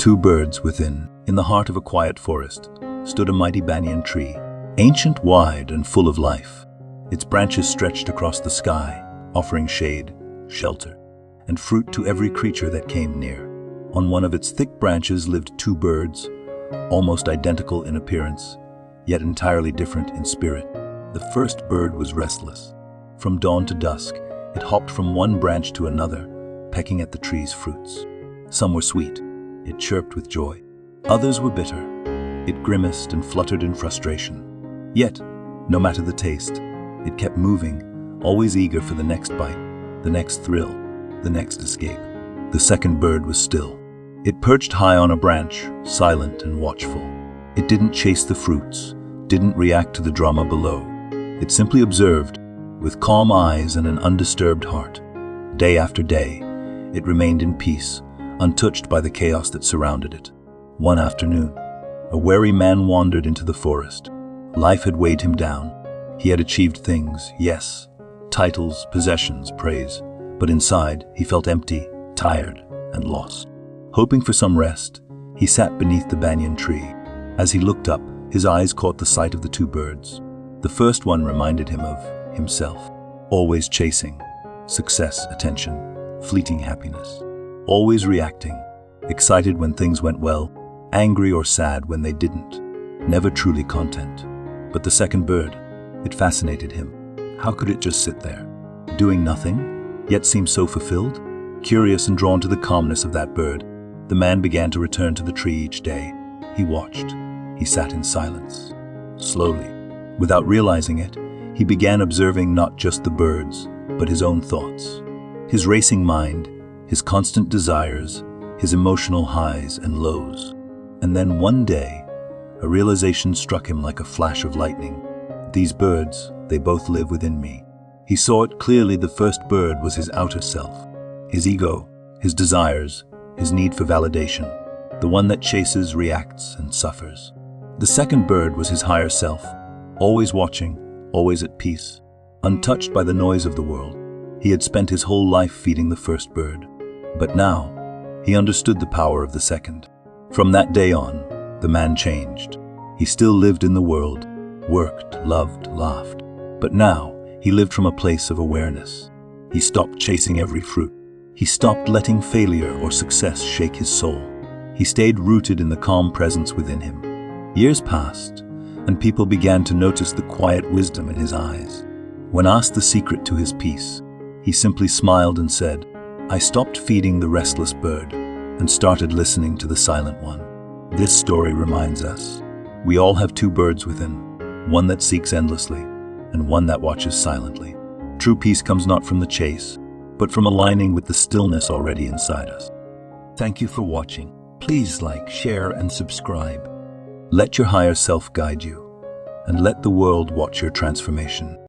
two birds within. In the heart of a quiet forest stood a mighty banyan tree, ancient, wide, and full of life. Its branches stretched across the sky, offering shade, shelter, and fruit to every creature that came near. On one of its thick branches lived two birds, almost identical in appearance, yet entirely different in spirit. The first bird was restless. From dawn to dusk, it hopped from one branch to another, pecking at the tree's fruits. Some were sweet. It chirped with joy. Others were bitter. It grimaced and fluttered in frustration. Yet, no matter the taste, it kept moving, always eager for the next bite, the next thrill, the next escape. The second bird was still. It perched high on a branch, silent and watchful. It didn't chase the fruits, didn't react to the drama below. It simply observed, with calm eyes and an undisturbed heart. Day after day, it remained in peace, untouched by the chaos that surrounded it. One afternoon, a wary man wandered into the forest. Life had weighed him down. He had achieved things, yes, titles, possessions, praise, but inside he felt empty, tired, and lost. Hoping for some rest, he sat beneath the banyan tree. As he looked up, his eyes caught the sight of the two birds. The first one reminded him of himself, always chasing success, attention, fleeting happiness, always reacting, excited when things went well, angry or sad when they didn't, never truly content. But the second bird, it fascinated him. How could it just sit there, doing nothing, yet seem so fulfilled? Curious and drawn to the calmness of that bird, the man began to return to the tree each day. He watched. He sat in silence. Slowly, without realizing it, he began observing not just the birds, but his own thoughts. His racing mind, his constant desires, his emotional highs and lows. And then one day, a realization struck him like a flash of lightning. These birds, they both live within me. He saw it clearly. The first bird was his outer self, his ego, his desires, his need for validation, the one that chases, reacts, and suffers. The second bird was his higher self, always watching, always at peace, untouched by the noise of the world. He had spent his whole life feeding the first bird, but now he understood the power of the second. From that day on, the man changed. He still lived in the world, worked, loved, laughed, but now he lived from a place of awareness. He stopped chasing every fruit. He stopped letting failure or success shake his soul. He stayed rooted in the calm presence within him. Years passed, and people began to notice the quiet wisdom in his eyes. When asked the secret to his peace, he simply smiled and said, "I stopped feeding the restless bird and started listening to the silent one." This story reminds us, we all have two birds within, one that seeks endlessly and one that watches silently. True peace comes not from the chase, but from aligning with the stillness already inside us. Thank you for watching. Please like, share, and subscribe. Let your higher self guide you, and let the world watch your transformation.